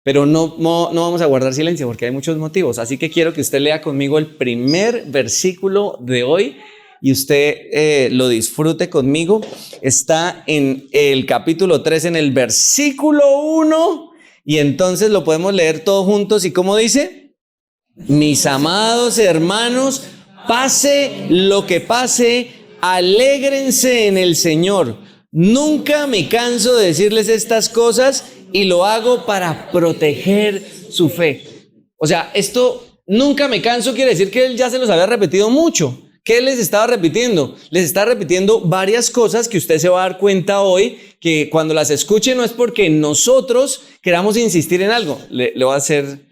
Pero no vamos a guardar silencio porque hay muchos motivos. Así que quiero que usted lea conmigo el primer versículo de hoy y usted lo disfrute conmigo. Está en el capítulo 3, en el versículo 1, y entonces lo podemos leer todos juntos. ¿Y cómo dice? Mis amados hermanos, pase lo que pase, alégrense en el Señor. Nunca me canso de decirles estas cosas y lo hago para proteger su fe. O sea, esto nunca me canso quiere decir que él ya se los había repetido mucho. ¿Qué les estaba repitiendo? Les está repitiendo varias cosas que usted se va a dar cuenta hoy, que cuando las escuche no es porque nosotros queramos insistir en algo. Le voy a hacer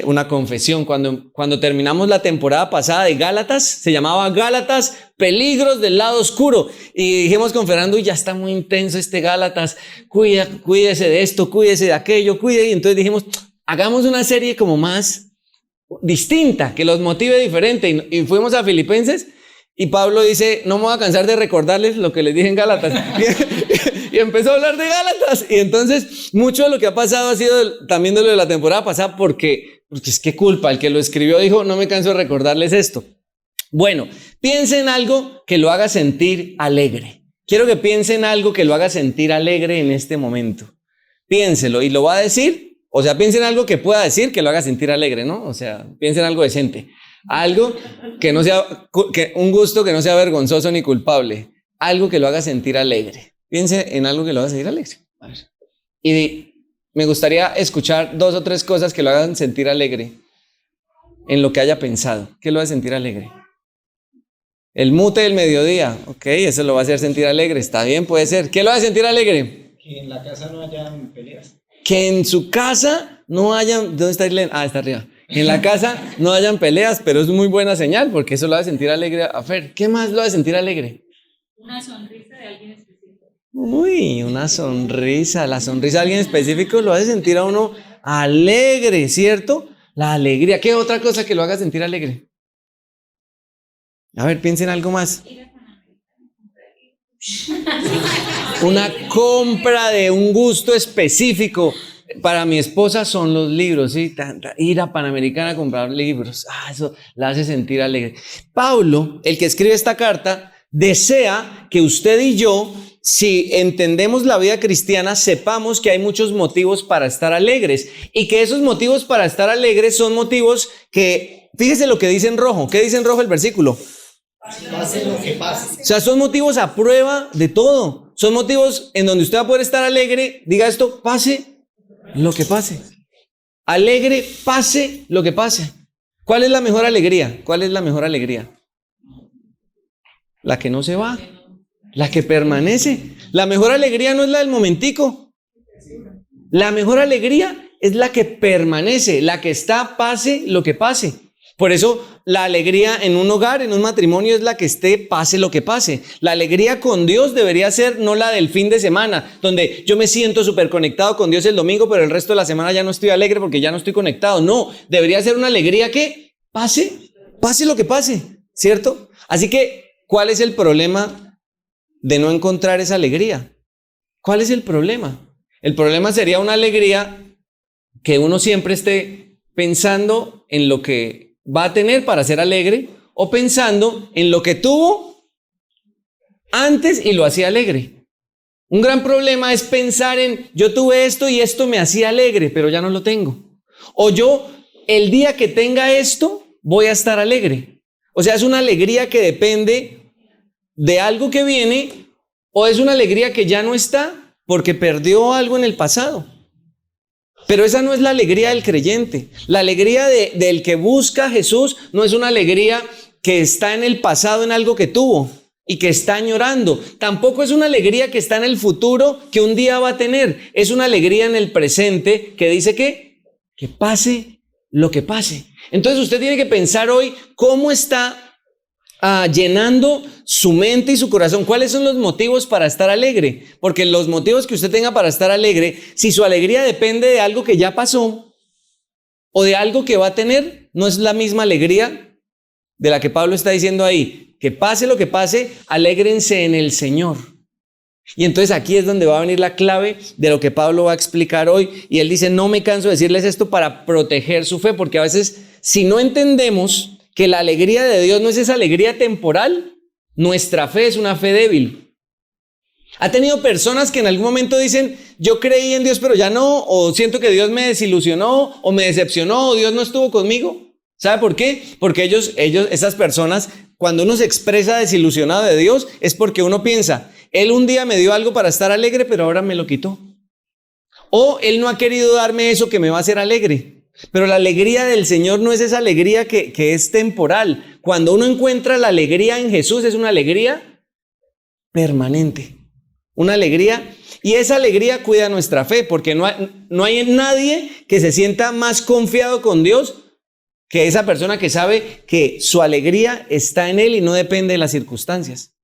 una confesión. Cuando terminamos la temporada pasada de Gálatas, se llamaba Gálatas, peligros del lado oscuro, y dijimos con Fernando, ya está muy intenso este Gálatas, cuídese de esto, cuídese de aquello, y entonces dijimos, hagamos una serie como más distinta, que los motive diferente, y fuimos a Filipenses, y Pablo dice, no me voy a cansar de recordarles lo que les dije en Gálatas, y empezó a hablar de Gálatas, y entonces mucho de lo que ha pasado ha sido también de lo de la temporada pasada, porque es que culpa, el que lo escribió dijo, no me canso de recordarles esto. Bueno, piense en algo que lo haga sentir alegre. Quiero que piense en algo que lo haga sentir alegre en este momento. Piénselo y lo va a decir. O sea, piense en algo que pueda decir que lo haga sentir alegre, ¿no? O sea, piense en algo decente. Algo que no sea, un gusto que no sea vergonzoso ni culpable. Algo que lo haga sentir alegre. Piense en algo que lo haga sentir alegre. A ver. Y me gustaría escuchar 2 o 3 cosas que lo hagan sentir alegre en lo que haya pensado. ¿Qué lo hace sentir alegre? El mute del mediodía, ok, eso lo va a hacer sentir alegre, está bien, puede ser. ¿Qué lo hace sentir alegre? Que en la casa no hayan peleas. Que en su casa no hayan, ¿dónde está Irlene? Ah, está arriba. En la casa no hayan peleas, pero es muy buena señal porque eso lo hace sentir alegre a Fer. ¿Qué más lo hace sentir alegre? Una sonrisa de alguien específico. Uy, una sonrisa, la sonrisa de alguien específico lo hace sentir a uno alegre, ¿cierto? La alegría. ¿Qué otra cosa que lo haga sentir alegre? A ver, piensen en algo más. Una compra de un gusto específico. Para mi esposa son los libros, ¿sí? Ir a Panamericana a comprar libros. Eso la hace sentir alegre. Pablo, el que escribe esta carta, desea que usted y yo, si entendemos la vida cristiana, sepamos que hay muchos motivos para estar alegres y que esos motivos para estar alegres son motivos que, fíjese lo que dice en rojo. ¿Qué dice en rojo el versículo? Pase lo que pase. O sea, son motivos a prueba de todo. Son motivos en donde usted va a poder estar alegre. Diga esto, pase lo que pase. Alegre, pase lo que pase. ¿Cuál es la mejor alegría? ¿Cuál es la mejor alegría? La que no se va, la que permanece. La mejor alegría no es la del momentico. La mejor alegría es la que permanece, la que está, pase lo que pase. Por eso la alegría en un hogar, en un matrimonio, es la que esté, pase lo que pase. La alegría con Dios debería ser no la del fin de semana, donde yo me siento súper conectado con Dios el domingo, pero el resto de la semana ya no estoy alegre porque ya no estoy conectado. No, debería ser una alegría que pase lo que pase, ¿cierto? Así que, ¿cuál es el problema de no encontrar esa alegría? ¿Cuál es el problema? El problema sería una alegría que uno siempre esté pensando en lo que va a tener para ser alegre o pensando en lo que tuvo antes y lo hacía alegre. Un gran problema es pensar en yo tuve esto y esto me hacía alegre, pero ya no lo tengo. O yo el día que tenga esto voy a estar alegre. O sea, es una alegría que depende de algo que viene o es una alegría que ya no está porque perdió algo en el pasado. Pero esa no es la alegría del creyente. La alegría del que busca a Jesús no es una alegría que está en el pasado, en algo que tuvo y que está añorando. Tampoco es una alegría que está en el futuro, que un día va a tener. Es una alegría en el presente que dice que pase lo que pase. Entonces usted tiene que pensar hoy cómo está llenando su mente y su corazón. ¿Cuáles son los motivos para estar alegre? Porque los motivos que usted tenga para estar alegre, si su alegría depende de algo que ya pasó o de algo que va a tener, no es la misma alegría de la que Pablo está diciendo ahí. Que pase lo que pase, alégrense en el Señor. Y entonces aquí es donde va a venir la clave de lo que Pablo va a explicar hoy. Y él dice, no me canso de decirles esto para proteger su fe, porque a veces si no entendemos que la alegría de Dios no es esa alegría temporal, nuestra fe es una fe débil. ¿Ha tenido personas que en algún momento dicen, yo creí en Dios pero ya no, o siento que Dios me desilusionó, o me decepcionó, o Dios no estuvo conmigo? ¿Sabe por qué? Porque esas personas, cuando uno se expresa desilusionado de Dios, es porque uno piensa, Él un día me dio algo para estar alegre, pero ahora me lo quitó. O Él no ha querido darme eso que me va a hacer alegre. Pero la alegría del Señor no es esa alegría que es temporal. Cuando uno encuentra la alegría en Jesús, es una alegría permanente. Una alegría, y esa alegría cuida nuestra fe, porque no hay nadie que se sienta más confiado con Dios que esa persona que sabe que su alegría está en Él y no depende de las circunstancias.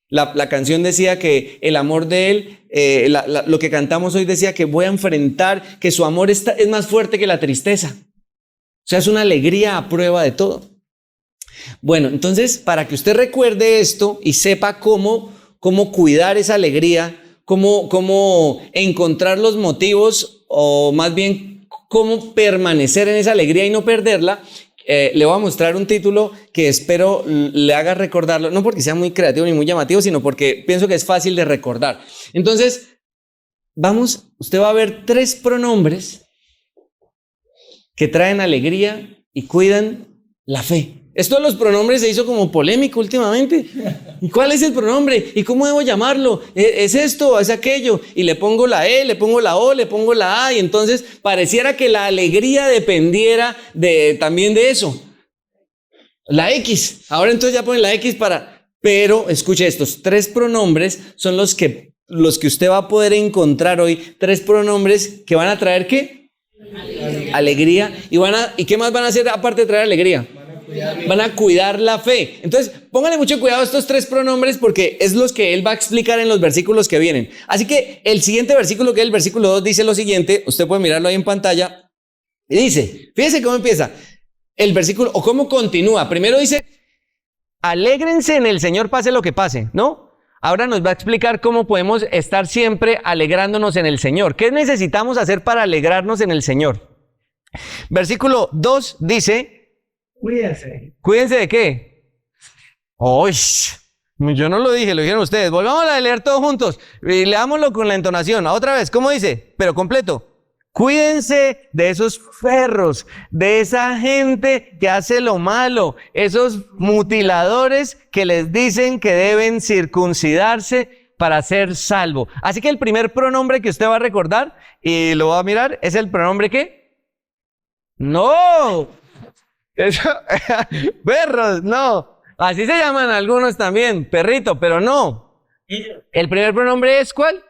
La canción decía que el amor de Él, lo que cantamos hoy decía que voy a enfrentar, que su amor es más fuerte que la tristeza. O sea, es una alegría a prueba de todo. Bueno, entonces, para que usted recuerde esto y sepa cómo cuidar esa alegría, cómo encontrar los motivos, o más bien cómo permanecer en esa alegría y no perderla, le voy a mostrar un título que espero le haga recordarlo, no porque sea muy creativo ni muy llamativo, sino porque pienso que es fácil de recordar. Entonces, usted va a ver 3 pronombres que traen alegría y cuidan la fe. Esto de los pronombres se hizo como polémico últimamente. ¿Y cuál es el pronombre? ¿Y cómo debo llamarlo? ¿Es esto o es aquello? Y le pongo la E, le pongo la O, le pongo la A, y entonces pareciera que la alegría dependiera también de eso. La X. Ahora entonces ya ponen la X Pero escuche, estos 3 pronombres son los que usted va a poder encontrar hoy. 3 pronombres que van a traer ¿qué? Alegría. ¿Y qué más van a hacer aparte de traer alegría? Van a cuidar la fe. Entonces, pónganle mucho cuidado a estos 3 pronombres, porque es los que él va a explicar en los versículos que vienen. Así que el siguiente versículo, que es el versículo 2, dice lo siguiente. Usted puede mirarlo ahí en pantalla. Y dice, fíjense cómo empieza el versículo, o cómo continúa. Primero dice, alégrense en el Señor pase lo que pase, ¿no? Ahora nos va a explicar cómo podemos estar siempre alegrándonos en el Señor. ¿Qué necesitamos hacer para alegrarnos en el Señor? Versículo 2 dice, cuídense. ¿Cuídense de qué? ¡Uy! Yo no lo dije, lo dijeron ustedes. Volvamos a leer todos juntos y leámoslo con la entonación. Otra vez, ¿cómo dice? Pero completo. Cuídense de esos perros, de esa gente que hace lo malo, esos mutiladores que les dicen que deben circuncidarse para ser salvo. Así que el primer pronombre que usted va a recordar y lo va a mirar es el pronombre ¿qué? ¡No! Perros, no. Así se llaman algunos también, perrito, pero no. ¿El primer pronombre es cuál?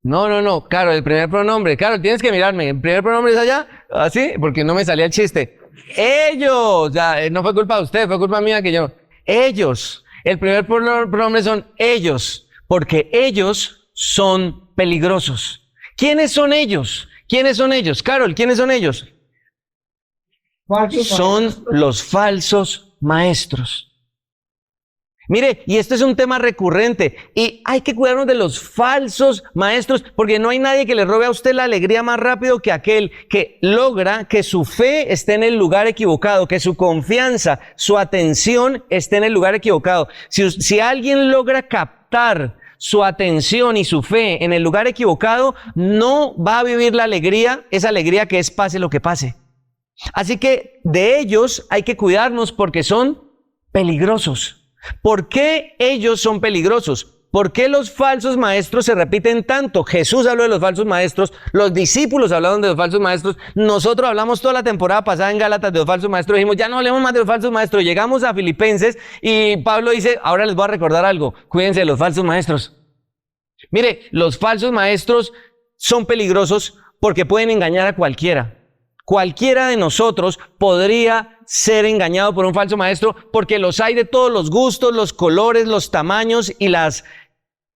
No, Carol, el primer pronombre. Carol, tienes que mirarme. ¿El primer pronombre es allá? ¿Así? Porque no me salía el chiste. Ellos. Ya, no fue culpa de usted, fue culpa mía que yo. Ellos. El primer pronombre son ellos, porque ellos son peligrosos. ¿Quiénes son ellos? ¿Quiénes son ellos? Carol, ¿quiénes son ellos? Son los falsos maestros. Mire, y este es un tema recurrente y hay que cuidarnos de los falsos maestros, porque no hay nadie que le robe a usted la alegría más rápido que aquel que logra que su fe esté en el lugar equivocado, que su confianza, su atención esté en el lugar equivocado. Si alguien logra captar su atención y su fe en el lugar equivocado, no va a vivir la alegría, esa alegría que es pase lo que pase. Así que de ellos hay que cuidarnos porque son peligrosos. ¿Por qué ellos son peligrosos? ¿Por qué los falsos maestros se repiten tanto? Jesús habló de los falsos maestros, los discípulos hablaron de los falsos maestros, nosotros hablamos toda la temporada pasada en Gálatas de los falsos maestros, dijimos ya no hablemos más de los falsos maestros, llegamos a Filipenses y Pablo dice, ahora les voy a recordar algo, cuídense de los falsos maestros. Mire, los falsos maestros son peligrosos porque pueden engañar a cualquiera. Cualquiera de nosotros podría ser engañado por un falso maestro porque los hay de todos los gustos, los colores, los tamaños y las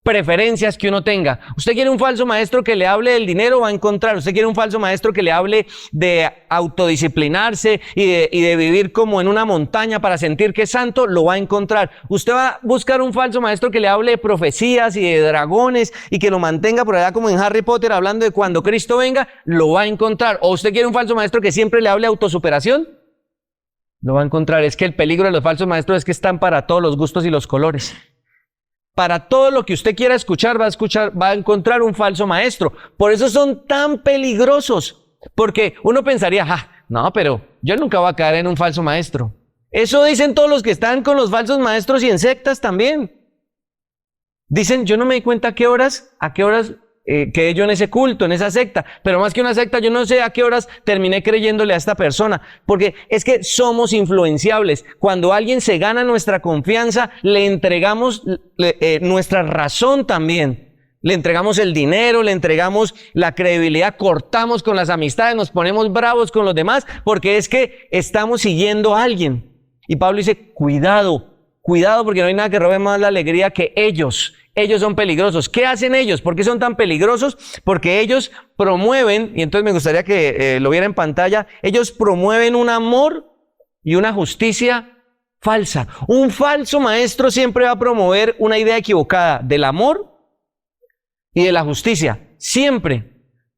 preferencias que uno tenga. Usted quiere un falso maestro que le hable del dinero, va a encontrar. Usted quiere un falso maestro que le hable de autodisciplinarse y de vivir como en una montaña para sentir que es santo, lo va a encontrar. Usted va a buscar un falso maestro que le hable de profecías y de dragones y que lo mantenga por allá como en Harry Potter hablando de cuando Cristo venga, lo va a encontrar. O usted quiere un falso maestro que siempre le hable de autosuperación, lo va a encontrar. Es que el peligro de los falsos maestros es que están para todos los gustos y los colores. Para todo lo que usted quiera escuchar, va a encontrar un falso maestro. Por eso son tan peligrosos. Porque uno pensaría, no, pero yo nunca voy a caer en un falso maestro. Eso dicen todos los que están con los falsos maestros y en sectas también. Dicen, yo no me di cuenta a qué horas quedé yo en ese culto, en esa secta, pero más que una secta, yo no sé a qué horas terminé creyéndole a esta persona, porque es que somos influenciables. Cuando alguien se gana nuestra confianza, le entregamos nuestra razón también. Le entregamos el dinero, le entregamos la credibilidad, cortamos con las amistades, nos ponemos bravos con los demás, porque es que estamos siguiendo a alguien. Y Pablo dice, cuidado, porque no hay nada que robe más la alegría que ellos. Ellos son peligrosos. ¿Qué hacen ellos? ¿Por qué son tan peligrosos? Porque ellos promueven, y entonces me gustaría que lo viera en pantalla, ellos promueven un amor y una justicia falsa. Un falso maestro siempre va a promover una idea equivocada del amor y de la justicia. Siempre.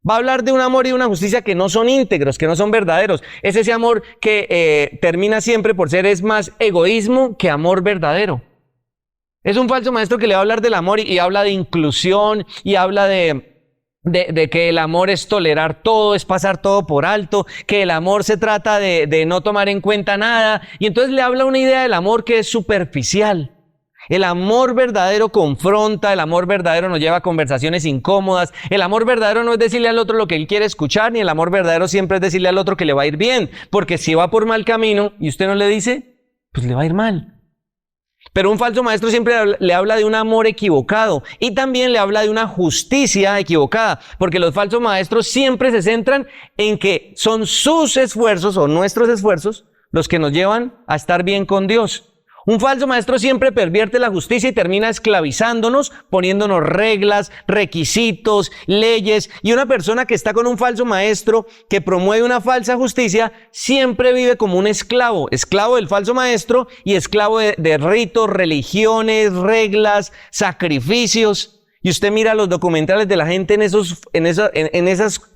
Va a hablar de un amor y una justicia que no son íntegros, que no son verdaderos. Es ese amor que termina siempre por ser es más egoísmo que amor verdadero. Es un falso maestro que le va a hablar del amor y habla de inclusión y habla de que el amor es tolerar todo, es pasar todo por alto, que el amor se trata de no tomar en cuenta nada. Y entonces le habla una idea del amor que es superficial. El amor verdadero confronta, el amor verdadero nos lleva a conversaciones incómodas. El amor verdadero no es decirle al otro lo que él quiere escuchar, ni el amor verdadero siempre es decirle al otro que le va a ir bien. Porque si va por mal camino y usted no le dice, pues le va a ir mal. Pero un falso maestro siempre le habla de un amor equivocado y también le habla de una justicia equivocada, porque los falsos maestros siempre se centran en que son sus esfuerzos o nuestros esfuerzos los que nos llevan a estar bien con Dios. Un falso maestro siempre pervierte la justicia y termina esclavizándonos, poniéndonos reglas, requisitos, leyes. Y una persona que está con un falso maestro que promueve una falsa justicia siempre vive como un esclavo del falso maestro y esclavo de ritos, religiones, reglas, sacrificios. Y usted mira los documentales de la gente en esas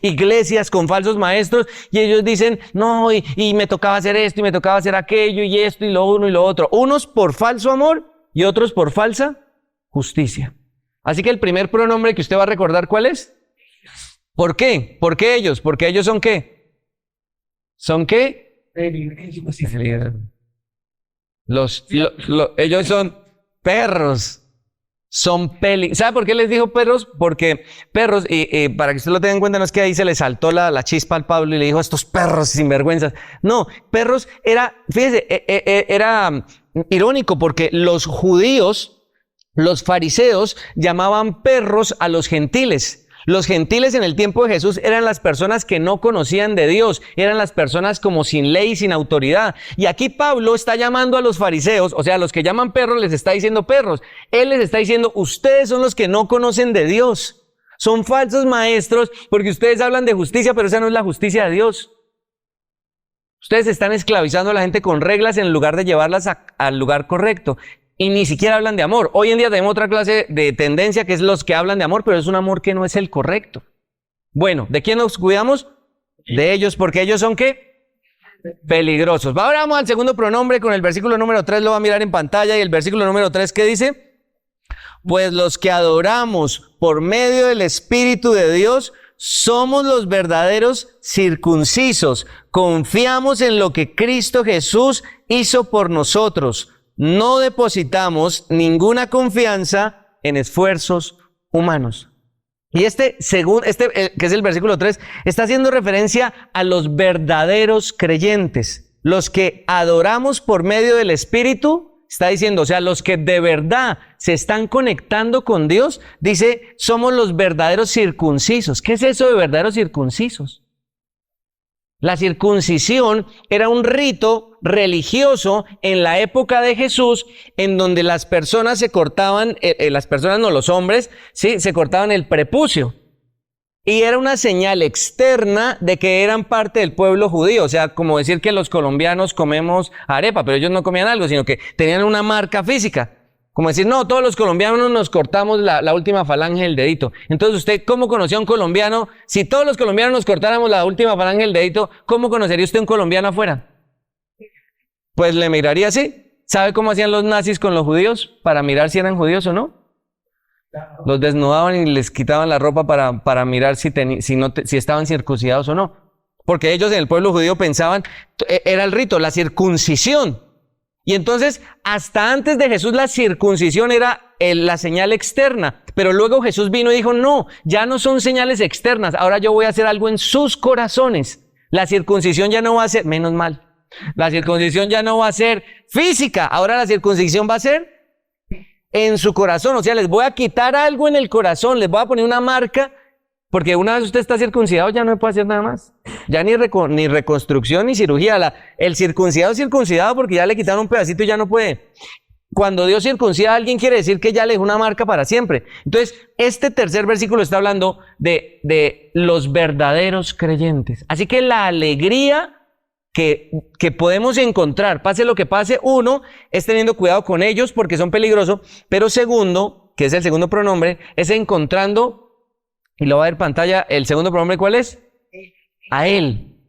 iglesias con falsos maestros y ellos dicen, no, y me tocaba hacer esto y me tocaba hacer aquello y esto y lo uno y lo otro. Unos por falso amor y otros por falsa justicia. Así que el primer pronombre que usted va a recordar, ¿cuál es? ¿Por qué? ¿Por qué ellos? Porque ellos son ¿qué? ¿Son qué? Ellos son perros. Son ¿Sabe por qué les dijo perros? Porque perros, para que usted lo tenga en cuenta, no es que ahí se le saltó la chispa al Pablo y le dijo, estos perros sinvergüenzas. No, perros fíjese, era irónico porque los judíos, los fariseos, llamaban perros a los gentiles. Los gentiles en el tiempo de Jesús eran las personas que no conocían de Dios, eran las personas como sin ley, sin autoridad. Y aquí Pablo está llamando a los fariseos, o sea, a los que llaman perros les está diciendo perros. Él les está diciendo, ustedes son los que no conocen de Dios. Son falsos maestros porque ustedes hablan de justicia, pero esa no es la justicia de Dios. Ustedes están esclavizando a la gente con reglas en lugar de llevarlas al lugar correcto. Y ni siquiera hablan de amor. Hoy en día tenemos otra clase de tendencia que es los que hablan de amor, pero es un amor que no es el correcto. Bueno, ¿de quién nos cuidamos? De ellos, porque ellos son ¿qué? Peligrosos. Ahora vamos al segundo pronombre con el versículo número 3, lo va a mirar en pantalla, y el versículo número 3, ¿qué dice? Pues los que adoramos por medio del Espíritu de Dios somos los verdaderos circuncisos. Confiamos en lo que Cristo Jesús hizo por nosotros. No depositamos ninguna confianza en esfuerzos humanos. Y que es el versículo 3, está haciendo referencia a los verdaderos creyentes, los que adoramos por medio del Espíritu. Está diciendo, o sea, los que de verdad se están conectando con Dios, dice, somos los verdaderos circuncisos. ¿Qué es eso de verdaderos circuncisos? La circuncisión era un rito religioso en la época de Jesús, en donde las personas se cortaban, las personas no, los hombres, sí, se cortaban el prepucio. Y era una señal externa de que eran parte del pueblo judío. O sea, como decir que los colombianos comemos arepa, pero ellos no comían algo, sino que tenían una marca física. Como decir, no, todos los colombianos nos cortamos la última falange del dedito. Entonces, ¿usted cómo conocía a un colombiano? Si todos los colombianos nos cortáramos la última falange del dedito, ¿cómo conocería usted a un colombiano afuera? Pues le miraría así. ¿Sabe cómo hacían los nazis con los judíos para mirar si eran judíos o no? Los desnudaban y les quitaban la ropa para mirar si estaban circuncidados o no. Porque ellos en el pueblo judío pensaban, era el rito, la circuncisión. Y entonces, hasta antes de Jesús, la circuncisión era la señal externa. Pero luego Jesús vino y dijo, no, ya no son señales externas. Ahora yo voy a hacer algo en sus corazones. La circuncisión ya no va a ser, menos mal, la circuncisión ya no va a ser física. Ahora la circuncisión va a ser en su corazón. O sea, les voy a quitar algo en el corazón, les voy a poner una marca. Porque una vez usted está circuncidado ya no puede hacer nada más. Ya ni reconstrucción ni cirugía. El circuncidado es circuncidado porque ya le quitaron un pedacito y ya no puede. Cuando Dios circuncida a alguien quiere decir que ya le dejó una marca para siempre. Entonces, este tercer versículo está hablando de los verdaderos creyentes. Así que la alegría que podemos encontrar, pase lo que pase, uno, es teniendo cuidado con ellos porque son peligrosos. Pero segundo, que es el segundo pronombre, es encontrando. Y lo va a ver en pantalla, el segundo pronombre, ¿cuál es? A Él.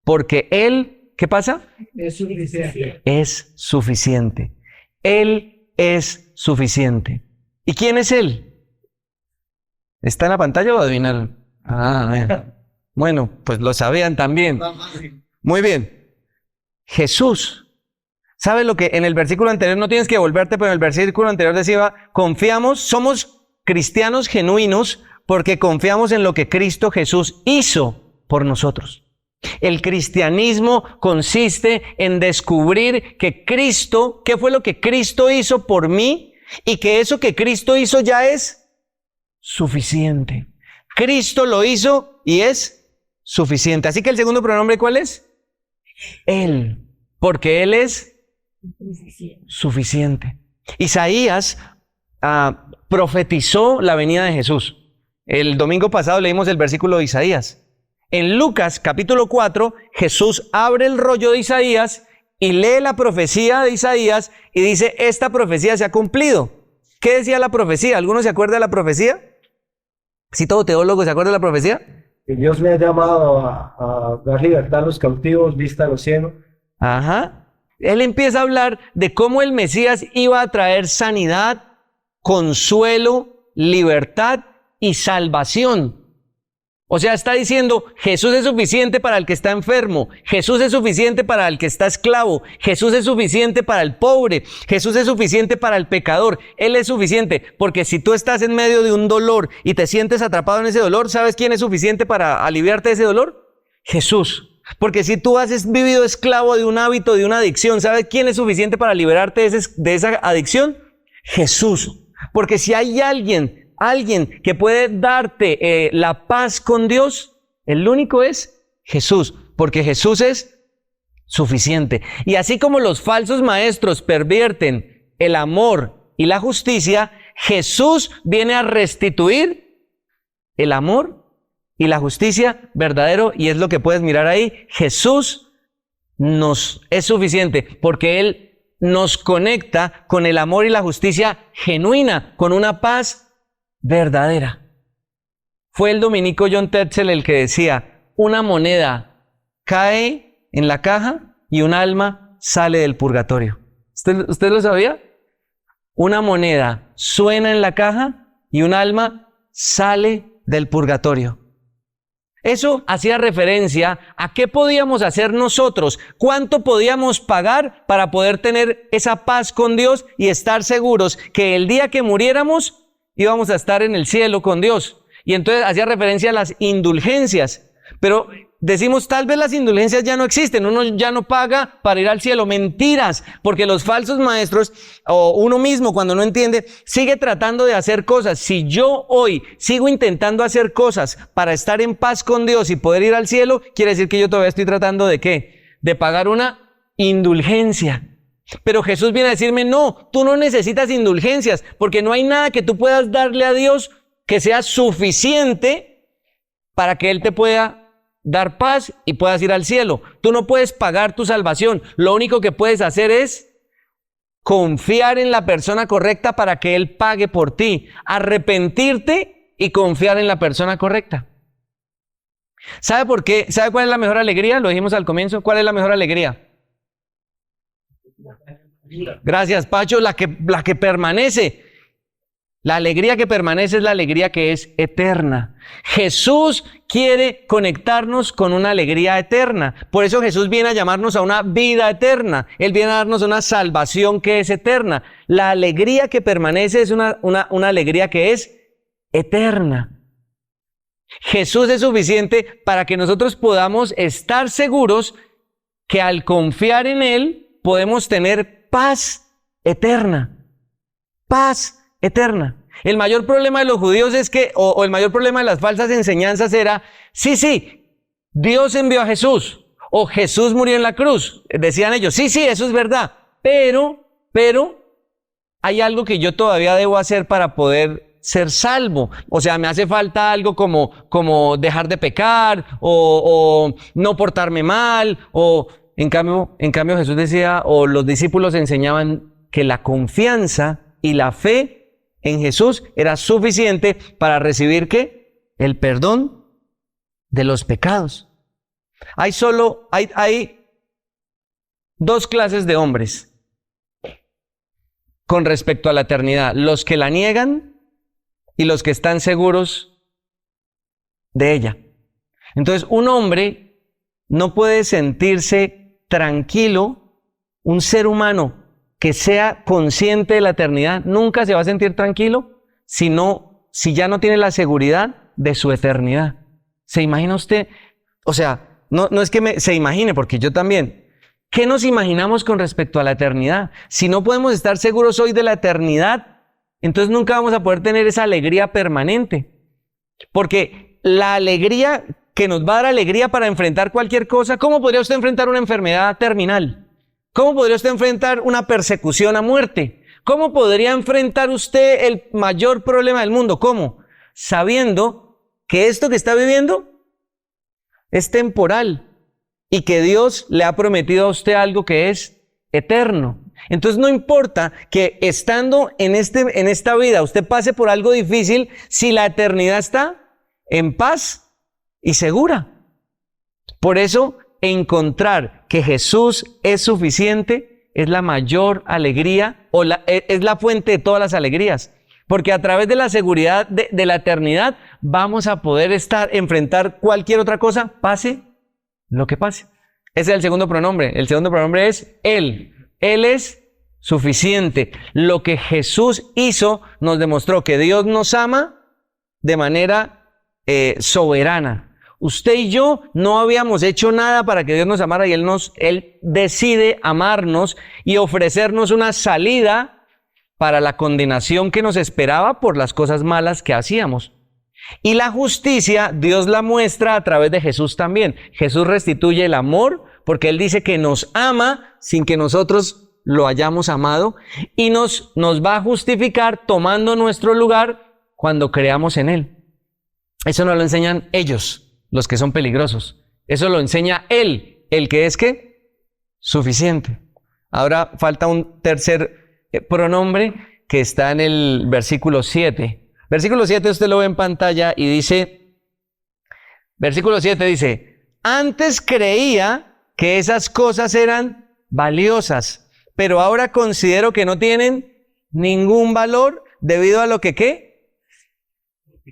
Porque Él, ¿qué pasa? Es suficiente. Es suficiente. Él es suficiente. ¿Y quién es Él? ¿Está en la pantalla o adivinaron? Bueno, pues lo sabían también. Muy bien. Jesús. ¿Sabes lo que en el versículo anterior, no tienes que volverte, pero en el versículo anterior decía, confiamos, somos cristianos genuinos, porque confiamos en lo que Cristo Jesús hizo por nosotros. El cristianismo consiste en descubrir que Cristo, ¿qué fue lo que Cristo hizo por mí? Y que eso que Cristo hizo ya es suficiente. Cristo lo hizo y es suficiente. Así que el segundo pronombre, ¿cuál es? Él, porque Él es suficiente. Isaías profetizó la venida de Jesús. El domingo pasado leímos el versículo de Isaías. En Lucas capítulo 4, Jesús abre el rollo de Isaías y lee la profecía de Isaías y dice, esta profecía se ha cumplido. ¿Qué decía la profecía? ¿Alguno se acuerda de la profecía? ¿Sí, todo teólogo se acuerda de la profecía? Que Dios me ha llamado a dar libertad a los cautivos, vista a los ciegos. Ajá. Él empieza a hablar de cómo el Mesías iba a traer sanidad, consuelo, libertad y salvación. O sea, está diciendo, Jesús es suficiente para el que está enfermo, Jesús es suficiente para el que está esclavo, Jesús es suficiente para el pobre, Jesús es suficiente para el pecador. Él es suficiente, porque si tú estás en medio de un dolor y te sientes atrapado en ese dolor, ¿sabes quién es suficiente para aliviarte de ese dolor? Jesús. Porque si tú has vivido esclavo de un hábito, de una adicción, ¿sabes quién es suficiente para liberarte de esa adicción? Jesús. Porque si hay alguien que puede darte la paz con Dios, el único es Jesús, porque Jesús es suficiente. Y así como los falsos maestros pervierten el amor y la justicia, Jesús viene a restituir el amor y la justicia verdadero, y es lo que puedes mirar ahí. Jesús nos es suficiente porque Él nos conecta con el amor y la justicia genuina, con una paz verdadera. Fue el dominico John Tetzel el que decía, una moneda cae en la caja y un alma sale del purgatorio. ¿Usted lo sabía? Una moneda suena en la caja y un alma sale del purgatorio. Eso hacía referencia a qué podíamos hacer nosotros, cuánto podíamos pagar para poder tener esa paz con Dios y estar seguros que el día que muriéramos íbamos a estar en el cielo con Dios. Y entonces hacía referencia a las indulgencias. Pero decimos, tal vez las indulgencias ya no existen, uno ya no paga para ir al cielo. Mentiras, porque los falsos maestros, o uno mismo cuando no entiende, sigue tratando de hacer cosas. Si yo hoy sigo intentando hacer cosas para estar en paz con Dios y poder ir al cielo, quiere decir que yo todavía estoy tratando ¿de qué? De pagar una indulgencia. Pero Jesús viene a decirme, no, tú no necesitas indulgencias, porque no hay nada que tú puedas darle a Dios que sea suficiente para que Él te pueda dar paz y puedas ir al cielo. Tú no puedes pagar tu salvación. Lo único que puedes hacer es confiar en la persona correcta para que Él pague por ti. Arrepentirte y confiar en la persona correcta. ¿Sabe por qué? ¿Sabe cuál es la mejor alegría? Lo dijimos al comienzo. ¿Cuál es la mejor alegría? Gracias, Pacho. La que permanece. La alegría que permanece es la alegría que es eterna. Jesús quiere conectarnos con una alegría eterna. Por eso Jesús viene a llamarnos a una vida eterna. Él viene a darnos una salvación que es eterna. La alegría que permanece es una alegría que es eterna. Jesús es suficiente para que nosotros podamos estar seguros que al confiar en Él podemos tener paz eterna. Paz eterna. El mayor problema de los judíos es que, o el mayor problema de las falsas enseñanzas era, sí, Dios envió a Jesús, o Jesús murió en la cruz. Decían ellos, sí, eso es verdad, pero hay algo que yo todavía debo hacer para poder ser salvo. O sea, me hace falta algo como dejar de pecar, o no portarme mal, o en cambio Jesús decía, o los discípulos enseñaban que la confianza y la fe en Jesús era suficiente para recibir ¿qué? El perdón de los pecados. Hay dos clases de hombres con respecto a la eternidad: los que la niegan y los que están seguros de ella. Entonces, un hombre no puede sentirse tranquilo, un ser humano que sea consciente de la eternidad, nunca se va a sentir tranquilo si ya no tiene la seguridad de su eternidad. ¿Se imagina usted? O sea, no es que se imagine, porque yo también. ¿Qué nos imaginamos con respecto a la eternidad? Si no podemos estar seguros hoy de la eternidad, entonces nunca vamos a poder tener esa alegría permanente. Porque la alegría que nos va a dar alegría para enfrentar cualquier cosa, ¿cómo podría usted enfrentar una enfermedad terminal? ¿Cómo podría usted enfrentar una persecución a muerte? ¿Cómo podría enfrentar usted el mayor problema del mundo? ¿Cómo? Sabiendo que esto que está viviendo es temporal y que Dios le ha prometido a usted algo que es eterno. Entonces no importa que estando en esta vida usted pase por algo difícil, si la eternidad está en paz y segura. Por eso encontrar que Jesús es suficiente es la mayor alegría, es la fuente de todas las alegrías. Porque a través de la seguridad de la eternidad vamos a poder enfrentar cualquier otra cosa, pase lo que pase. Ese es el segundo pronombre. El segundo pronombre es Él. Él es suficiente. Lo que Jesús hizo nos demostró que Dios nos ama de manera soberana. Usted y yo no habíamos hecho nada para que Dios nos amara, y Él decide amarnos y ofrecernos una salida para la condenación que nos esperaba por las cosas malas que hacíamos. Y la justicia Dios la muestra a través de Jesús también. Jesús restituye el amor porque Él dice que nos ama sin que nosotros lo hayamos amado, y nos va a justificar tomando nuestro lugar cuando creamos en Él. Eso no lo enseñan ellos, los que son peligrosos. Eso lo enseña Él, el que es ¿qué? Suficiente. Ahora falta un tercer pronombre que está en el versículo 7. Versículo 7 usted lo ve en pantalla y dice, versículo 7 dice, antes creía que esas cosas eran valiosas, pero ahora considero que no tienen ningún valor debido a lo que ¿qué?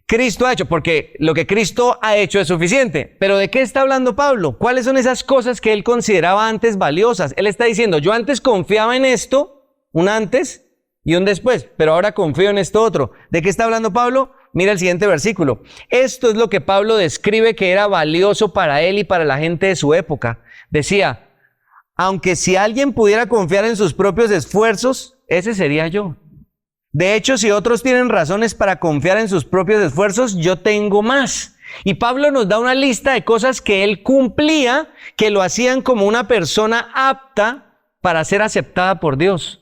Cristo ha hecho, porque lo que Cristo ha hecho es suficiente. Pero ¿de qué está hablando Pablo? ¿Cuáles son esas cosas que él consideraba antes valiosas? Él está diciendo, yo antes confiaba en esto, un antes y un después, pero ahora confío en esto otro. ¿De qué está hablando Pablo? mira el siguiente versículo. Esto es lo que Pablo describe que era valioso para él y para la gente de su época. Decía, aunque si alguien pudiera confiar en sus propios esfuerzos, ese sería yo. De hecho, si otros tienen razones para confiar en sus propios esfuerzos, yo tengo más. Y Pablo nos da una lista de cosas que él cumplía, que lo hacían como una persona apta para ser aceptada por Dios.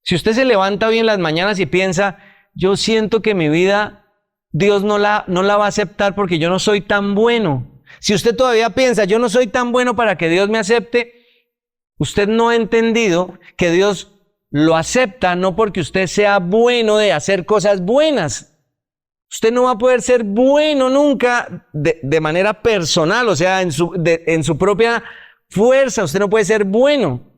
Si usted se levanta hoy en las mañanas y piensa, yo siento que mi vida Dios no la va a aceptar porque yo no soy tan bueno. Si usted todavía piensa, yo no soy tan bueno para que Dios me acepte, usted no ha entendido que Dios lo acepta no porque usted sea bueno de hacer cosas buenas. Usted no va a poder ser bueno nunca de manera personal, o sea, en su propia fuerza. Usted no puede ser bueno.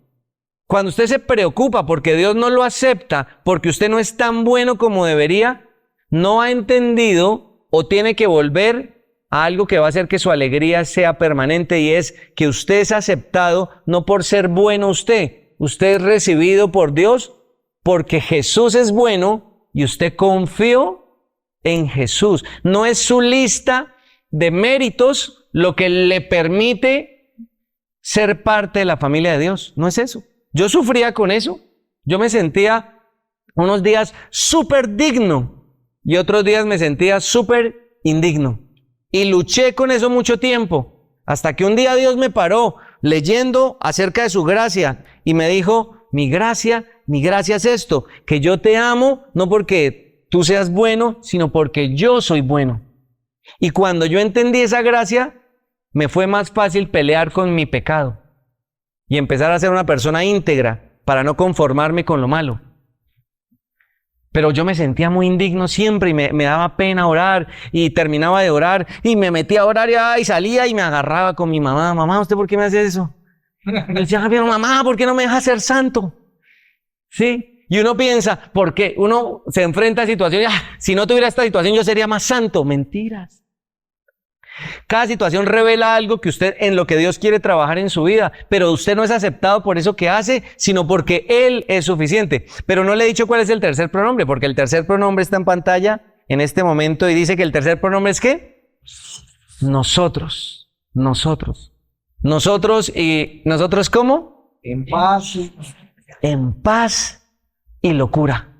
Cuando usted se preocupa porque Dios no lo acepta, porque usted no es tan bueno como debería, no ha entendido o tiene que volver a algo que va a hacer que su alegría sea permanente, y es que usted es aceptado no por ser bueno usted es recibido por Dios porque Jesús es bueno y usted confió en Jesús. No es su lista de méritos lo que le permite ser parte de la familia de Dios, no es eso. Yo sufría con eso, yo me sentía unos días súper digno y otros días me sentía súper indigno. Y luché con eso mucho tiempo, hasta que un día Dios me paró leyendo acerca de su gracia y me dijo, mi gracia es esto, que yo te amo no porque tú seas bueno, sino porque yo soy bueno. Y cuando yo entendí esa gracia, me fue más fácil pelear con mi pecado y empezar a ser una persona íntegra para no conformarme con lo malo. Pero yo me sentía muy indigno siempre y me daba pena orar, y terminaba de orar y me metía a orar y salía y me agarraba con mi mamá. Mamá, ¿usted por qué me hace eso? Y le decía, pero mamá, ¿por qué no me deja ser santo? ¿Sí? Y uno piensa, ¿por qué? Uno se enfrenta a situaciones, si no tuviera esta situación yo sería más santo. Mentiras. Cada situación revela algo que usted, en lo que Dios quiere trabajar en su vida, pero usted no es aceptado por eso que hace, sino porque Él es suficiente. Pero no le he dicho cuál es el tercer pronombre, porque el tercer pronombre está en pantalla en este momento y dice que el tercer pronombre es ¿qué? Nosotros. ¿Y nosotros cómo? En paz. En paz y locura.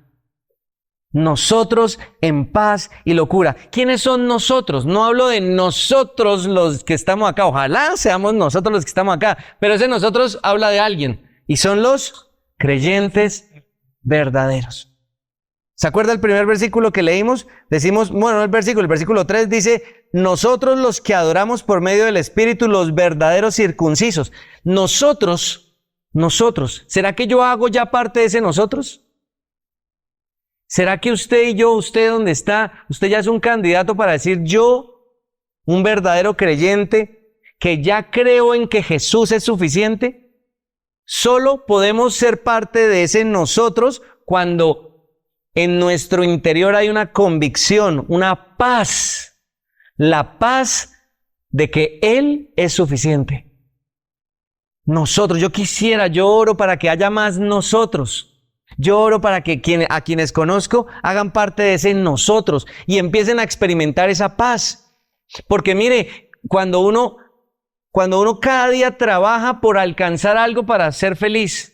Nosotros en paz y locura. ¿Quiénes son nosotros? No hablo de nosotros los que estamos acá. Ojalá seamos nosotros los que estamos acá. Pero ese nosotros habla de alguien. Y son los creyentes verdaderos. ¿Se acuerda el primer versículo que leímos? Decimos, bueno, el versículo 3 dice, nosotros los que adoramos por medio del Espíritu, los verdaderos circuncisos. Nosotros. ¿Será que yo hago ya parte de ese nosotros? ¿Será que usted y yo, usted donde está, usted ya es un candidato para decir yo, un verdadero creyente, que ya creo en que Jesús es suficiente? Solo podemos ser parte de ese nosotros cuando en nuestro interior hay una convicción, una paz, la paz de que Él es suficiente. Nosotros, yo oro para que haya más nosotros. Yo oro para que a quienes conozco hagan parte de ese nosotros y empiecen a experimentar esa paz. Porque mire, cuando uno cada día trabaja por alcanzar algo para ser feliz,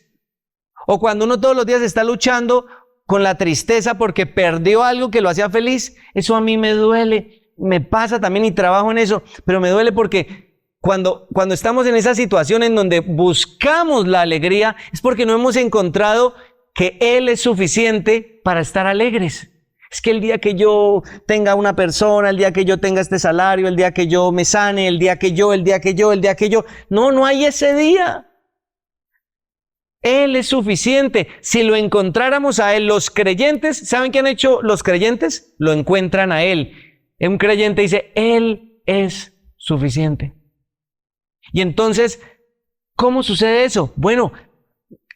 o cuando uno todos los días está luchando con la tristeza porque perdió algo que lo hacía feliz, eso a mí me duele, me pasa también y trabajo en eso, pero me duele porque cuando estamos en esa situación en donde buscamos la alegría, es porque no hemos encontrado que Él es suficiente para estar alegres. Es que el día que yo tenga una persona, el día que yo tenga este salario, el día que yo me sane, el día que yo, no hay ese día. Él es suficiente. Si lo encontráramos a Él, los creyentes, ¿saben qué han hecho los creyentes? Lo encuentran a Él. Un creyente dice, Él es suficiente. Y entonces, ¿cómo sucede eso? Bueno,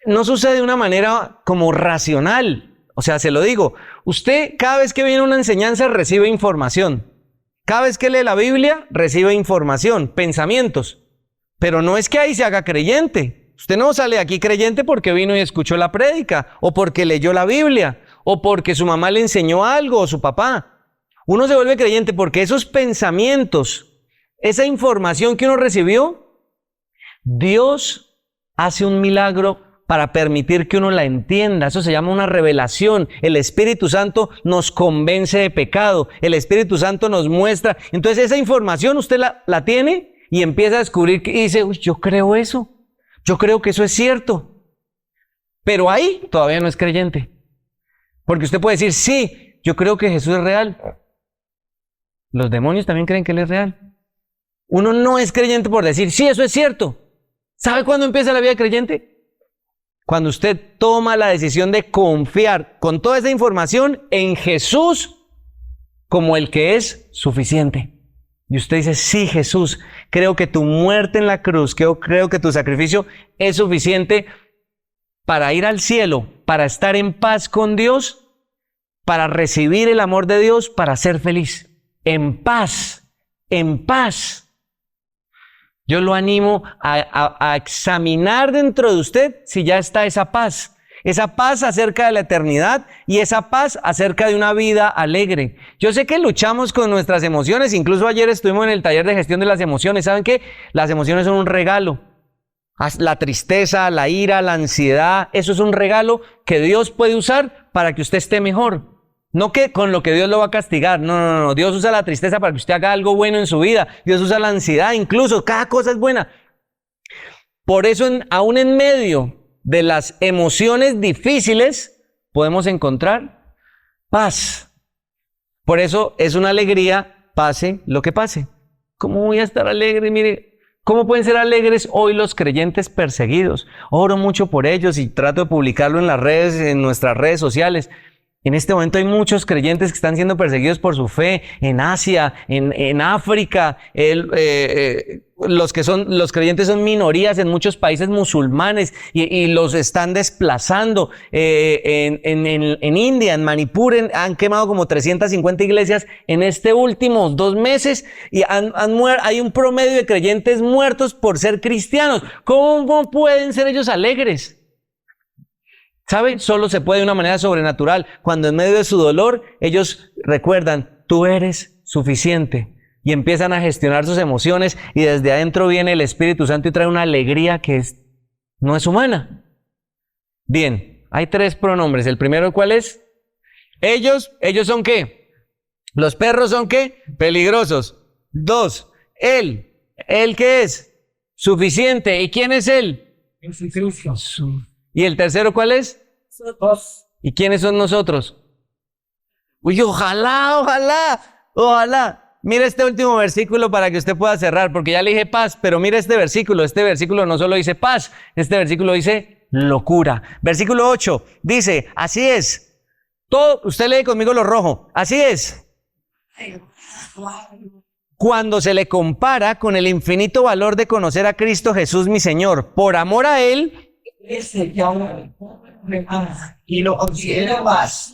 no sucede de una manera como racional. O sea, se lo digo, usted cada vez que viene una enseñanza recibe información. Cada vez que lee la Biblia recibe información, pensamientos. Pero no es que ahí se haga creyente. Usted no sale aquí creyente porque vino y escuchó la prédica, o porque leyó la Biblia, o porque su mamá le enseñó algo, o su papá. Uno se vuelve creyente porque esos pensamientos, esa información que uno recibió, Dios hace un milagro para permitir que uno la entienda. Eso se llama una revelación. El Espíritu Santo nos convence de pecado. El Espíritu Santo nos muestra. Entonces esa información usted la tiene y empieza a descubrir que dice, uy, yo creo eso. Yo creo que eso es cierto. Pero ahí todavía no es creyente. Porque usted puede decir, sí, yo creo que Jesús es real. Los demonios también creen que Él es real. Uno no es creyente por decir, sí, eso es cierto. ¿Sabe cuándo empieza la vida creyente? Cuando usted toma la decisión de confiar con toda esa información en Jesús como el que es suficiente. Y usted dice, sí, Jesús, creo que tu muerte en la cruz, creo que tu sacrificio es suficiente para ir al cielo, para estar en paz con Dios, para recibir el amor de Dios, para ser feliz. En paz, en paz. Yo lo animo a examinar dentro de usted si ya está esa paz acerca de la eternidad y esa paz acerca de una vida alegre. Yo sé que luchamos con nuestras emociones, incluso ayer estuvimos en el taller de gestión de las emociones. ¿Saben qué? Las emociones son un regalo. La tristeza, la ira, la ansiedad, eso es un regalo que Dios puede usar para que usted esté mejor. No que con lo que Dios lo va a castigar, no. Dios usa la tristeza para que usted haga algo bueno en su vida. Dios usa la ansiedad, incluso cada cosa es buena. Por eso, aún en medio de las emociones difíciles, podemos encontrar paz. Por eso es una alegría, pase lo que pase. ¿Cómo voy a estar alegre? Mire, ¿cómo pueden ser alegres hoy los creyentes perseguidos? Oro mucho por ellos y trato de publicarlo en las redes, en nuestras redes sociales. En este momento hay muchos creyentes que están siendo perseguidos por su fe en Asia, en África. Los creyentes son minorías en muchos países musulmanes y los están desplazando. En India, en Manipur, han quemado como 350 iglesias en este últimos 2 meses y hay un promedio de creyentes muertos por ser cristianos. ¿Cómo pueden ser ellos alegres? ¿Sabe? Solo se puede de una manera sobrenatural. Cuando en medio de su dolor, ellos recuerdan, tú eres suficiente. Y empiezan a gestionar sus emociones y desde adentro viene el Espíritu Santo y trae una alegría que no es humana. Bien, hay 3 pronombres. ¿El primero cuál es? Ellos son ¿qué? Los perros son ¿qué? Peligrosos. 2, él ¿qué es? Suficiente. ¿Y quién es él? ¿Y el tercero cuál es? ¿Y quiénes son nosotros? Uy, ojalá. Mira este último versículo para que usted pueda cerrar, porque ya le dije paz, pero mira este versículo no solo dice paz, este versículo dice locura. Versículo 8 dice, así es. Usted lee conmigo lo rojo. Así es. Cuando se le compara con el infinito valor de conocer a Cristo Jesús mi Señor, por amor a Él, y lo considera más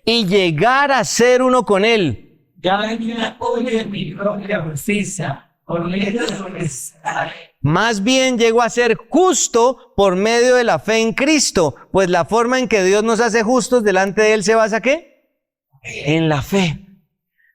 y llegar a ser uno con Él. Más bien llegó a ser justo por medio de la fe en Cristo, pues la forma en que Dios nos hace justos delante de Él se basa ¿qué? En la fe.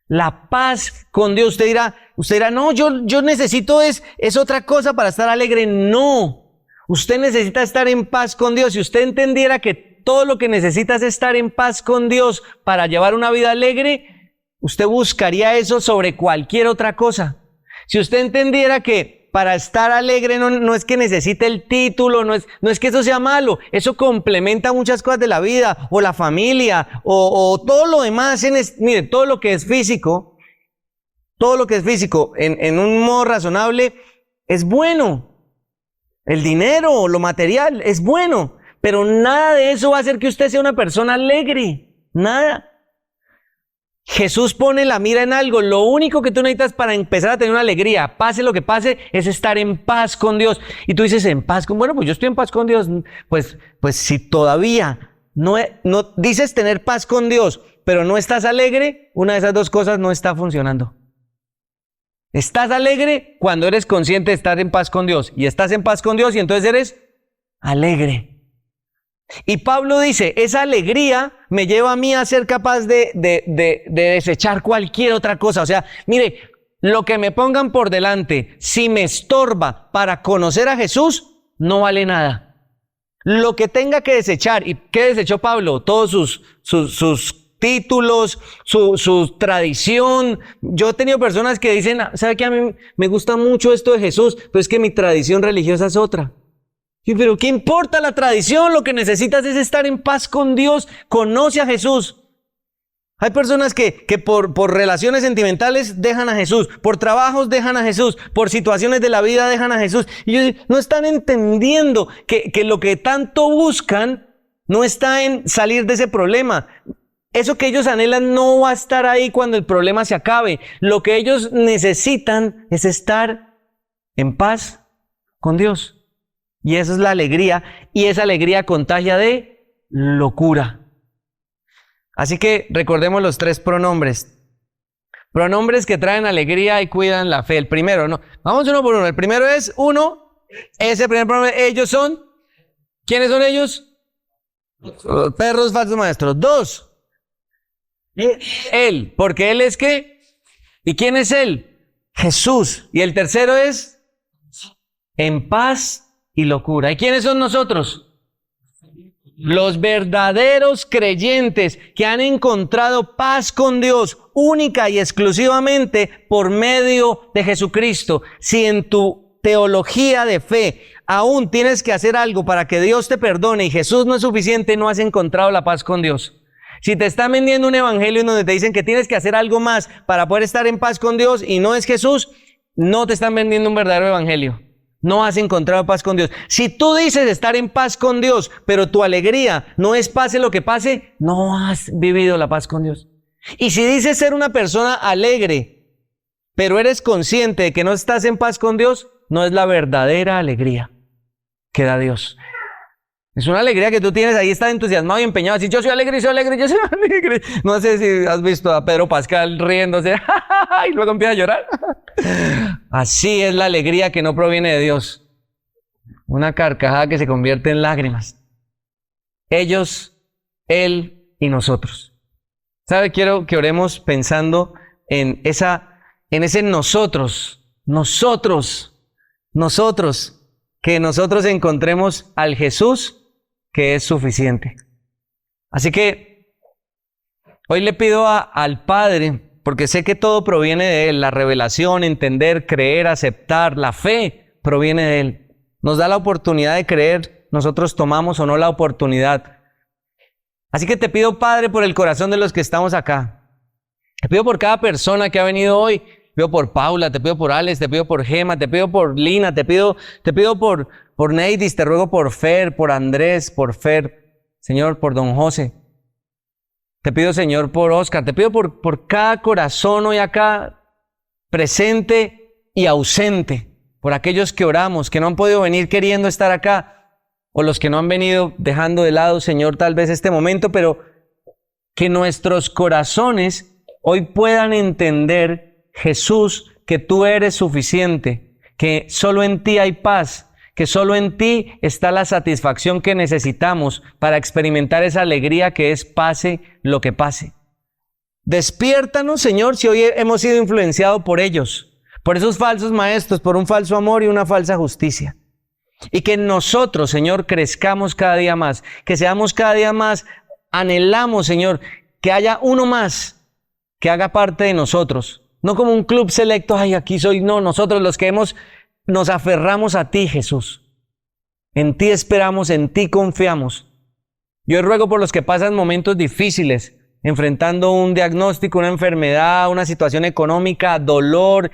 La paz con Dios. Usted dirá, no, yo necesito es otra cosa para estar alegre. No, usted necesita estar en paz con Dios. Si usted entendiera que todo lo que necesita es estar en paz con Dios para llevar una vida alegre, usted buscaría eso sobre cualquier otra cosa. Si usted entendiera que para estar alegre no es que necesite el título, no es que eso sea malo, eso complementa muchas cosas de la vida, o la familia, o todo lo demás. Mire, todo lo que es físico, en un modo razonable, es bueno. El dinero, lo material, es bueno, pero nada de eso va a hacer que usted sea una persona alegre, nada. Jesús pone la mira en algo. Lo único que tú necesitas para empezar a tener una alegría, pase lo que pase, es estar en paz con Dios. Y tú dices, ¿en paz con? Bueno, pues yo estoy en paz con Dios. Pues si todavía no dices tener paz con Dios, pero no estás alegre, una de esas 2 cosas no está funcionando. Estás alegre cuando eres consciente de estar en paz con Dios. Y estás en paz con Dios y entonces eres alegre. Y Pablo dice, esa alegría me lleva a mí a ser capaz de desechar cualquier otra cosa. O sea, mire, lo que me pongan por delante, si me estorba para conocer a Jesús, no vale nada. Lo que tenga que desechar, ¿y qué desechó Pablo? Todos sus títulos, su tradición. Yo he tenido personas que dicen, ¿sabe qué? A mí me gusta mucho esto de Jesús, pero es que mi tradición religiosa es otra. Sí, pero ¿qué importa la tradición? Lo que necesitas es estar en paz con Dios. Conoce a Jesús. Hay personas que por relaciones sentimentales dejan a Jesús, por trabajos dejan a Jesús, por situaciones de la vida dejan a Jesús. Y ellos no están entendiendo que lo que tanto buscan no está en salir de ese problema. Eso que ellos anhelan no va a estar ahí cuando el problema se acabe. Lo que ellos necesitan es estar en paz con Dios. Y esa es la alegría, y esa alegría contagia de locura. Así que recordemos los 3 pronombres. Pronombres que traen alegría y cuidan la fe. El primero, no. Vamos uno por uno. El primero es ese primer pronombre, ellos son. ¿Quiénes son ellos? Los perros falsos maestros. 2. Él, porque él es ¿qué? ¿Y quién es él? Jesús. Y el tercero es en paz y locura. ¿Y quiénes son nosotros? Los verdaderos creyentes que han encontrado paz con Dios única y exclusivamente por medio de Jesucristo. Si en tu teología de fe aún tienes que hacer algo para que Dios te perdone y Jesús no es suficiente, no has encontrado la paz con Dios. Si te están vendiendo un evangelio en donde te dicen que tienes que hacer algo más para poder estar en paz con Dios y no es Jesús, no te están vendiendo un verdadero evangelio. No has encontrado paz con Dios. Si tú dices estar en paz con Dios, pero tu alegría no es pase lo que pase, no has vivido la paz con Dios. Y si dices ser una persona alegre, pero eres consciente de que no estás en paz con Dios, no es la verdadera alegría que da Dios. Es una alegría que tú tienes ahí, estás entusiasmado y empeñado. Así, yo soy alegre, yo soy alegre. No sé si has visto a Pedro Pascal riéndose y luego empieza a llorar. Así es la alegría que no proviene de Dios. Una carcajada que se convierte en lágrimas. Ellos, Él y nosotros. ¿Sabe? Quiero que oremos pensando en ese nosotros, que nosotros encontremos al Jesús que es suficiente. Así que hoy le pido al Padre, porque sé que todo proviene de Él, la revelación, entender, creer, aceptar, la fe proviene de Él. Nos da la oportunidad de creer, nosotros tomamos o no la oportunidad. Así que te pido, Padre, por el corazón de los que estamos acá. Te pido por cada persona que ha venido hoy. Te pido por Paula, te pido por Alex, te pido por Gema, te pido por Lina, te pido por Neidis, te ruego por Fer, por Andrés, por Fer, Señor, por Don José. Te pido, Señor, por Oscar, te pido por cada corazón hoy acá, presente y ausente, por aquellos que oramos, que no han podido venir queriendo estar acá, o los que no han venido dejando de lado, Señor, tal vez este momento, pero que nuestros corazones hoy puedan entender, Jesús, que tú eres suficiente, que solo en ti hay paz, que solo en ti está la satisfacción que necesitamos para experimentar esa alegría que es pase lo que pase. Despiértanos, Señor, si hoy hemos sido influenciados por ellos, por esos falsos maestros, por un falso amor y una falsa justicia. Y que nosotros, Señor, crezcamos cada día más, que seamos cada día más, anhelamos, Señor, que haya uno más que haga parte de nosotros. No como un club selecto, ay, aquí soy, no, nosotros los que nos aferramos a ti, Jesús. En ti esperamos, en ti confiamos. Yo ruego por los que pasan momentos difíciles, enfrentando un diagnóstico, una enfermedad, una situación económica, dolor,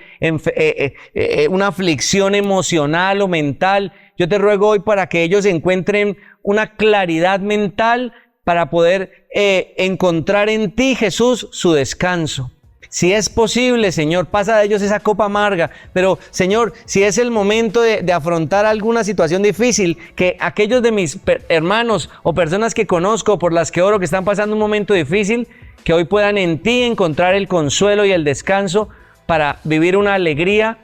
una aflicción emocional o mental. Yo te ruego hoy para que ellos encuentren una claridad mental para poder encontrar en ti, Jesús, su descanso. Si es posible, Señor, pasa de ellos esa copa amarga, pero Señor, si es el momento de afrontar alguna situación difícil, que aquellos de mis hermanos o personas que conozco, por las que oro, que están pasando un momento difícil, que hoy puedan en ti encontrar el consuelo y el descanso para vivir una alegría,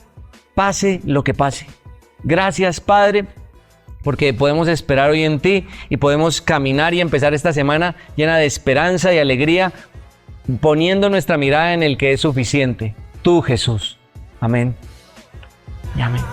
pase lo que pase. Gracias, Padre. porque podemos esperar hoy en ti y podemos caminar y empezar esta semana llena de esperanza y alegría, poniendo nuestra mirada en el que es suficiente, tú, Jesús. Amén y amén.